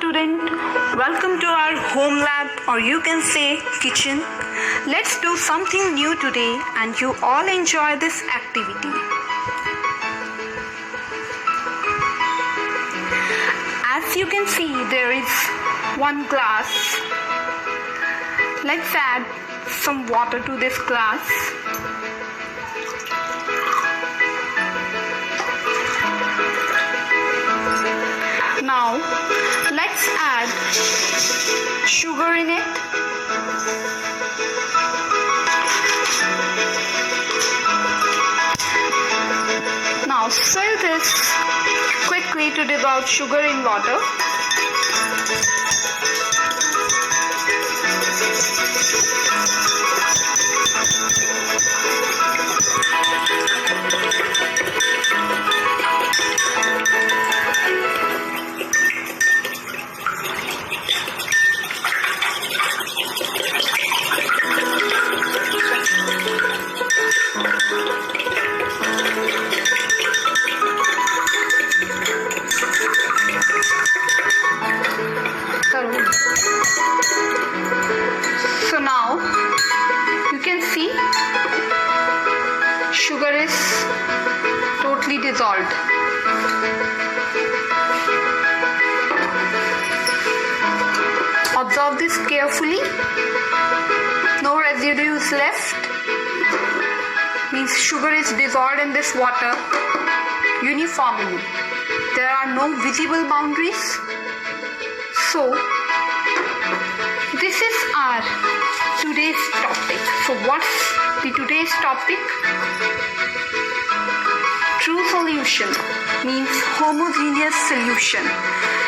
student, welcome to our home lab, or you can say kitchen. Let's do something new today and you all enjoy this activity. As you can see, there is one glass. Let's add some water to this glass. Now let's add sugar in it. Now stir this quickly to dissolve sugar in water. So now you can see sugar is totally dissolved. Observe this carefully. No residues left. Means sugar is dissolved in this water uniformly. There are no visible boundaries. So this is our today's topic. So what's the today's topic? True solution means homogeneous solution.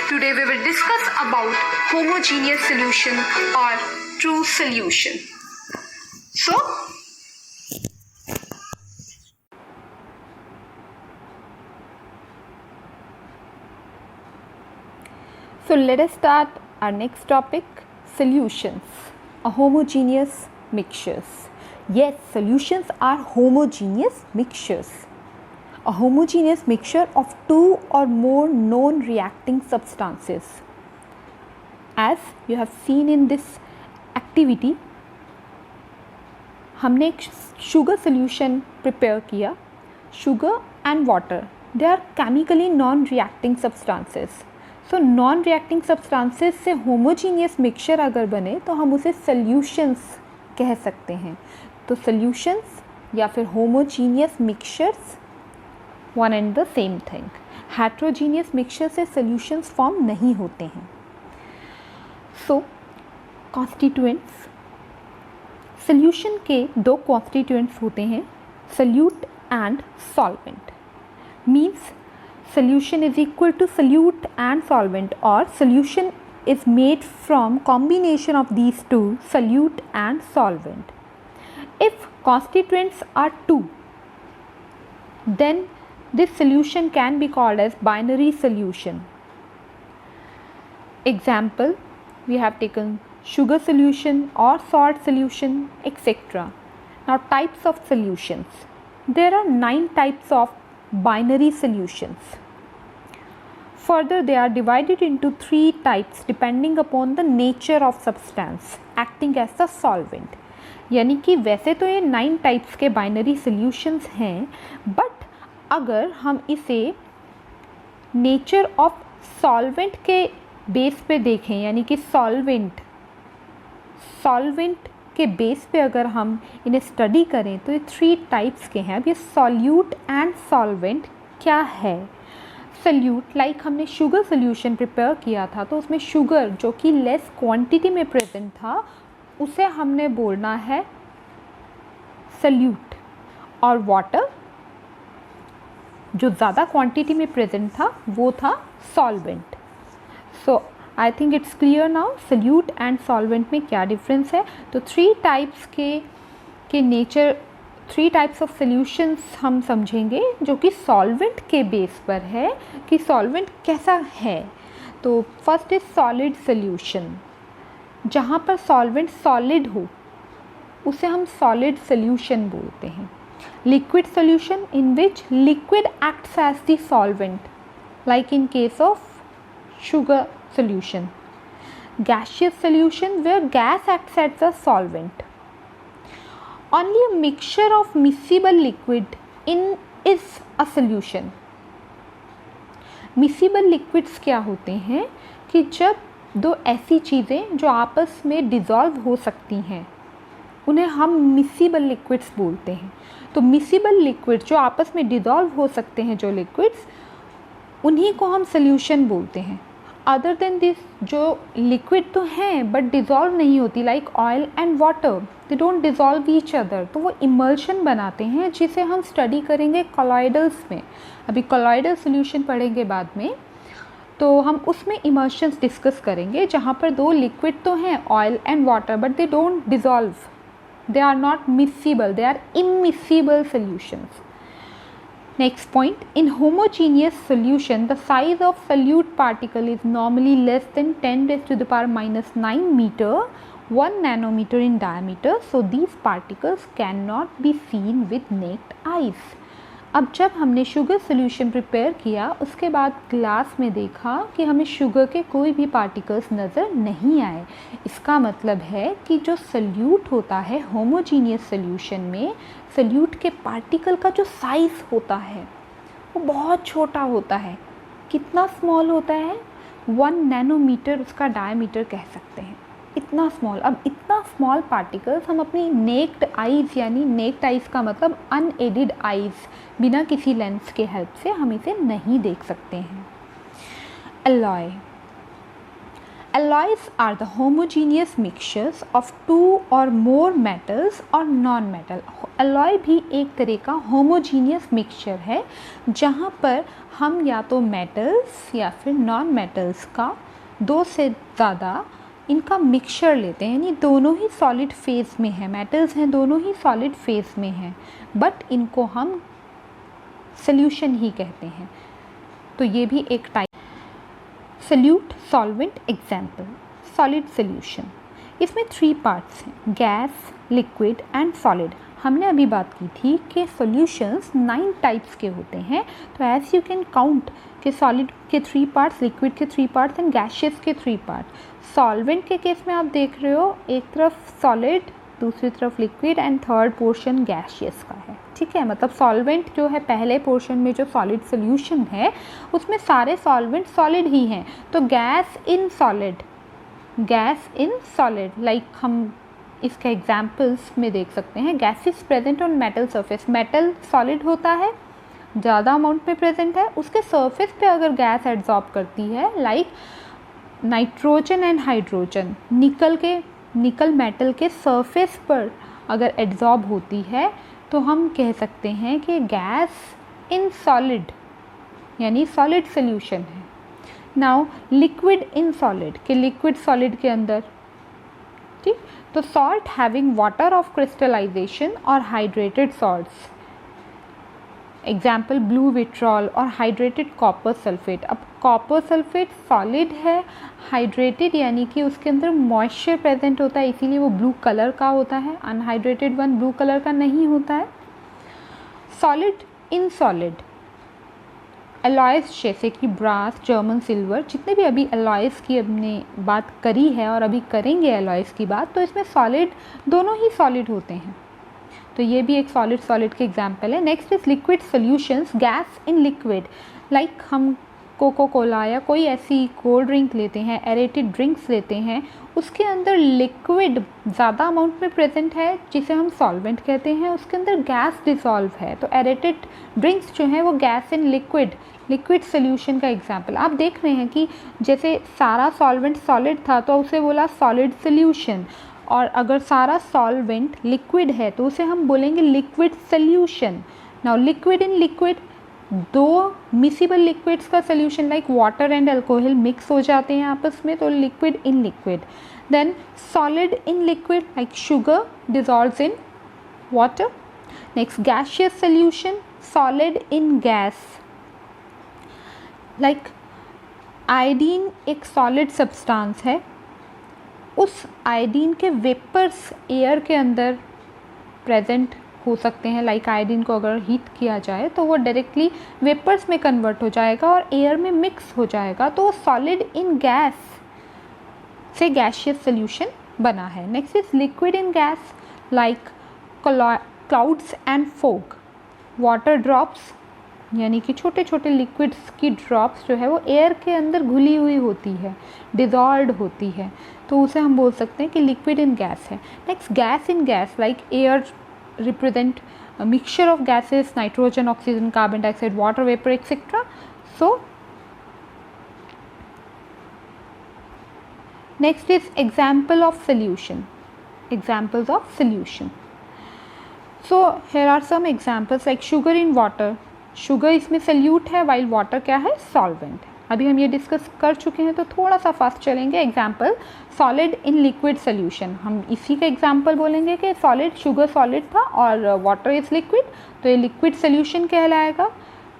Today we will discuss about homogeneous solution or true solution. So let us start our next topic, solutions, a homogeneous mixtures. Yes, solutions are homogeneous mixtures. A homogeneous mixture of two or more known reacting substances. As you have seen in this activity, हमने एक sugar solution prepare किया. Sugar and water, they are chemically non-reacting substances. So non-reacting substances से homogeneous mixture अगर बने तो हम उसे solutions कह सकते हैं. तो solutions या फिर homogeneous mixtures one and the same thing. Heterogeneous mixture से solutions form नहीं होते हैं. So constituents, solution के दो constituents होते हैं, solute and solvent. Means solution is equal to solute and solvent, or solution is made from combination of these two, solute and solvent. If constituents are two, then this solution can be called as binary solution. Example, we have taken sugar solution or salt solution, etc. Now types of solutions. There are 9 types of binary solutions. Further, they are divided into 3 types depending upon the nature of substance acting as the solvent. यानी कि वैसे तो ये 9 types के binary solutions हैं, but अगर हम इसे nature of solvent के बेस पे देखें, यानी कि solvent के बेस पे अगर हम इन्हें स्टडी करें तो ये 3 टाइप्स के हैं. अब ये सॉल्यूट एंड सॉल्वेंट क्या है? सॉल्यूट लाइक हमने शुगर सोल्यूशन प्रिपेयर किया था तो उसमें शुगर जो कि लेस क्वांटिटी में प्रेजेंट था उसे हमने बोलना है सॉल्यूट, और वाटर जो ज़्यादा क्वांटिटी में प्रेजेंट था वो था solvent. So I think it's clear now solute and solvent में क्या डिफरेंस है. तो 3 टाइप्स के नेचर, 3 टाइप्स ऑफ सॉल्यूशंस हम समझेंगे जो कि सॉल्वेंट के बेस पर है कि सॉल्वेंट कैसा है. तो फर्स्ट इज सॉलिड सॉल्यूशन. जहाँ पर सॉल्वेंट सॉलिड हो उसे हम सॉलिड सॉल्यूशन बोलते हैं. Liquid solution in which liquid acts as the solvent, like in case of sugar solution. Gaseous solution where gas acts as a solvent. Only a mixture of miscible liquid is a solution. Miscible liquids क्या होते हैं कि जब दो ऐसी चीज़ें जो आपस में डिज़ोल्व हो सकती हैं उन्हें हम मिसिबल लिक्विड्स बोलते हैं. तो मिसिबल लिक्विड जो आपस में डिज़ोल्व हो सकते हैं, जो लिक्विड्स, उन्हीं को हम सॉल्यूशन बोलते हैं. अदर देन दिस जो लिक्विड तो हैं बट डिज़ोल्व नहीं होती, like oil and water, they don't dissolve each other, तो वो इमल्शन बनाते हैं जिसे हम स्टडी करेंगे कॉलॉइडल्स में. अभी कॉलॉइडल सॉल्यूशन पढ़ेंगे बाद में, तो हम उसमें इमल्शंस डिस्कस करेंगे जहाँ पर दो लिक्विड तो हैं oil and water but they don't dissolve, they are not miscible, they are immiscible solutions. Next point, in homogeneous solution the size of solute particle is normally less than 10 raised to the power minus 9 meter, 1 nanometer in diameter, so these particles cannot be seen with naked eyes. अब जब हमने sugar solution prepare किया उसके बाद glass में देखा कि हमें शुगर के कोई भी पार्टिकल्स नज़र नहीं आए. इसका मतलब है कि जो सल्यूट होता है होमोजीनियस सोल्यूशन में, सल्यूट के पार्टिकल का जो साइज़ होता है वो बहुत छोटा होता है. कितना स्मॉल होता है? 1 नैनोमीटर उसका डायमीटर कह सकते हैं, इतना स्मॉल. अब इतना स्मॉल पार्टिकल्स हम अपनी नेक्ड आइज़, यानी नेक्ड आइज़ का मतलब अनएडेड आइज़, बिना किसी लेंस के हेल्प से हम इसे नहीं देख सकते हैं. Alloy. Alloys are the homogeneous mixtures of two or more metals or non-metal. Alloy भी एक तरह का homogeneous mixture है जहाँ पर हम या तो metals या फिर non-metals का दो से ज़्यादा इनका मिक्सचर लेते हैं, यानी दोनों ही सॉलिड फेज में हैं, मेटल्स हैं दोनों ही सॉलिड फेज में हैं, बट इनको हम सॉल्यूशन ही कहते हैं. तो ये भी एक type. Solute, solvent, example. Solid solution, इसमें 3 पार्ट्स हैं, गैस, लिक्विड एंड सॉलिड. हमने अभी बात की थी कि सॉल्यूशंस 9 टाइप्स के होते हैं. तो एज यू कैन काउंट कि सॉलिड के 3 पार्ट्स, लिक्विड के 3 पार्ट्स एंड गैसेस के 3 पार्ट्स. सॉल्वेंट के केस में आप देख रहे हो एक तरफ सॉलिड, दूसरी तरफ liquid and third portion gaseous का है. ठीक है, मतलब सॉल्वेंट जो है पहले पोर्शन में जो सॉलिड सॉल्यूशन है उसमें सारे सॉल्वेंट सॉलिड ही हैं. तो gas in solid, gas in solid, like हम इसके एग्जाम्पल्स में देख सकते हैं. Gas is present on metal surface. Metal solid होता है, ज़्यादा अमाउंट में प्रेजेंट है, उसके सरफेस पे अगर गैस एब्जॉर्ब करती है, like nitrogen and hydrogen, nickel metal के सरफेस पर अगर एब्जॉर्ब होती है तो हम कह सकते हैं कि गैस इन सॉलिड, यानी सॉलिड सॉल्यूशन है. नाउ लिक्विड इन सॉलिड, कि लिक्विड सॉलिड के अंदर. ठीक, तो salt having water of crystallization और hydrated salts, example blue vitriol और हाइड्रेटेड कॉपर सल्फेट. अब कॉपर सल्फेट सॉलिड है, हाइड्रेटेड यानी कि उसके अंदर मॉइस्चर प्रेजेंट होता है, इसीलिए वो ब्लू कलर का होता है. अनहाइड्रेटेड वन ब्लू कलर का नहीं होता है. सॉलिड इन सॉलिड, अलॉयस जैसे कि ब्रास, जर्मन सिल्वर, जितने भी अभी अलॉयस की हमने बात करी है और अभी करेंगे अलॉयस की बात, तो इसमें सॉलिड, दोनों ही सॉलिड होते हैं. तो ये भी एक सॉलिड के एग्जाम्पल है. Next is liquid solutions, gas in liquid, like हम कोको कोला या कोई ऐसी कोल्ड ड्रिंक लेते हैं, एरेटेड ड्रिंक्स लेते हैं, उसके अंदर लिक्विड ज़्यादा अमाउंट में प्रेजेंट है जिसे हम सॉल्वेंट कहते हैं, उसके अंदर गैस डिसॉल्व है. तो एरेटेड ड्रिंक्स जो हैं वो गैस इन लिक्विड सॉल्यूशन का एग्जाम्पल. आप देख रहे हैं कि जैसे सारा सॉल्वेंट सॉलिड था तो उसे बोला सॉलिड सॉल्यूशन, और अगर सारा सॉल्वेंट लिक्विड है तो उसे हम बोलेंगे liquid solution. Now liquid in liquid, दो मिसिबल लिक्विड्स का solution like water and alcohol mix हो जाते हैं आपस में, तो liquid in liquid. Then solid in liquid like sugar dissolves in water. Next gaseous solution, solid in gas, like iodine एक solid substance है, उस आयोडीन के वेपर्स एयर के अंदर प्रेजेंट हो सकते हैं, लाइक आयोडीन को अगर हीट किया जाए तो वो डायरेक्टली वेपर्स में कन्वर्ट हो जाएगा और एयर में मिक्स हो जाएगा, तो सॉलिड इन गैस से गैशियस सोल्यूशन बना है। Next is liquid in gas like clouds and fog. Water drops यानी कि छोटे छोटे लिक्विड्स की ड्रॉप्स जो है वो एयर के अंदर घुली हुई होती है, डिज़ॉल्व होती है, तो उसे हम बोल सकते हैं कि लिक्विड इन गैस है। Next gas in gas like air represent mixture of gases, nitrogen, oxygen, carbon dioxide, water vapour etcetera. So next is example of solution, examples of solution. So here are some examples like sugar in water, sugar इसमें solute है while water क्या है, solvent. अभी हम ये discuss कर चुके हैं तो थोड़ा सा फास्ट चलेंगे। Example solid in liquid solution, हम इसी का एग्जाम्पल बोलेंगे कि सॉलिड, शुगर सॉलिड था और वाटर इज लिक्विड, तो ये लिक्विड सोल्यूशन कहलाएगा।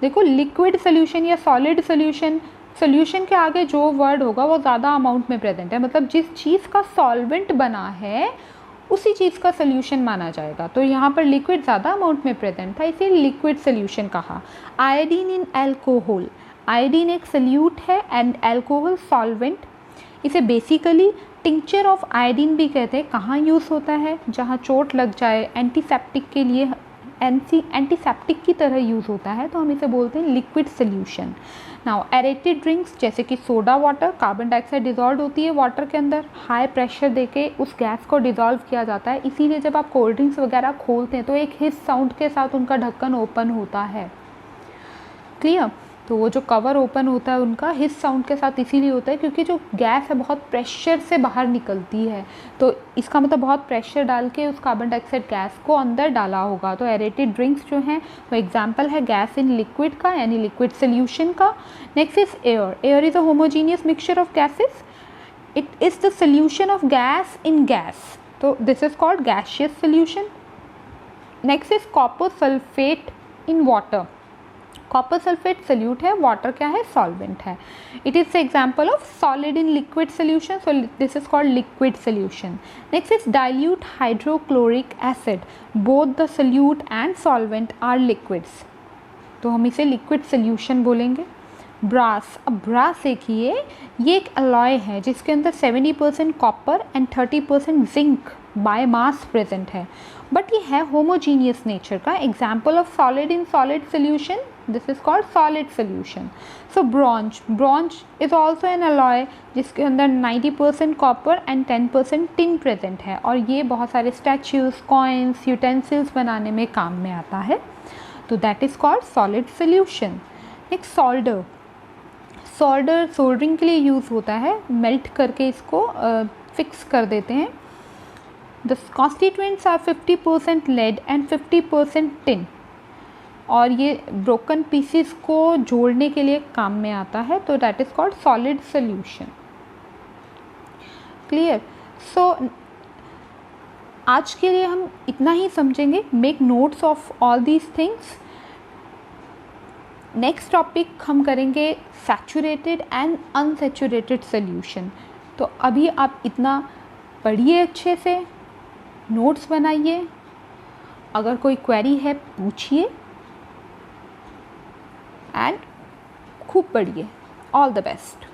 देखो लिक्विड सोल्यूशन या सॉलिड सोल्यूशन, सोल्यूशन के आगे जो वर्ड होगा वो ज़्यादा अमाउंट में प्रेजेंट है, मतलब जिस चीज़ का सॉल्वेंट बना है उसी चीज़ का सोल्यूशन माना जाएगा, तो यहाँ पर लिक्विड ज़्यादा अमाउंट में प्रेजेंट था, इसे लिक्विड सोल्यूशन कहा। आयोडीन इन एल्कोहल, आयोडीन एक सोल्यूट है एंड एल्कोहल सॉल्वेंट, इसे बेसिकली टिंचर ऑफ आयोडीन भी कहते हैं। कहाँ यूज़ होता है, जहाँ चोट लग जाए, एंटीसेप्टिक के लिए, एंटीसेप्टिक की तरह यूज़ होता है, तो हम इसे बोलते हैं liquid solution. Now aerated drinks जैसे कि soda water, carbon dioxide dissolve होती है वाटर के अंदर, हाई प्रेशर देके उस गैस को डिजॉल्व किया जाता है, इसीलिए जब आप कोल्ड ड्रिंक्स वगैरह खोलते हैं तो एक हिस साउंड के साथ उनका ढक्कन ओपन होता है, क्लियर। तो वो जो कवर ओपन होता है उनका हिस साउंड के साथ इसीलिए होता है क्योंकि जो गैस है बहुत प्रेशर से बाहर निकलती है, तो इसका मतलब बहुत प्रेशर डाल के उस कार्बन डाइऑक्साइड गैस को अंदर डाला होगा। तो एरेटेड ड्रिंक्स जो हैं वो एग्जाम्पल है गैस इन लिक्विड का, यानी लिक्विड सोल्यूशन का। Next is air, air is a homogeneous mixture of gases, it is the solution of gas in gas, तो this is called gaseous solution. Next is copper sulphate in water, copper sulphate solute है, water क्या है, solvent है। It is example of solid in liquid solution, so this is called liquid solution. Next is dilute hydrochloric acid, both the solute and solvent are liquids, तो हम इसे liquid solution बोलेंगे। Brass, अब brass देखिए ये एक alloy है जिसके अंदर 70% copper and 30% zinc by mass present है, बट ये है होमोजीनियस नेचर का। Example of solid in solid solution, this is called solid solution. So bronze, bronze is also an alloy जिसके अंदर 90% कॉपर एंड 10% टिन प्रेजेंट है, और ये बहुत सारे स्टैच्यूज, कॉइन्स, यूटेंसिल्स बनाने में काम में आता है, तो that is called solid solution. Next solder, solder soldering के लिए यूज़ होता है, मेल्ट करके इसको फिक्स कर देते हैं। The constituents are 50% lead and 50% tin, और ये ब्रोकन पीसीस को जोड़ने के लिए काम में आता है, तो that is called solid solution, clear. So आज के लिए हम इतना ही समझेंगे, make notes of all these things. Next topic हम करेंगे सैचुरेटेड एंड अनसैचुरेटेड सोल्यूशन, तो अभी आप इतना पढ़िए, अच्छे से नोट्स बनाइए, अगर कोई क्वेरी है पूछिए एंड खूब पढ़िए। All the best.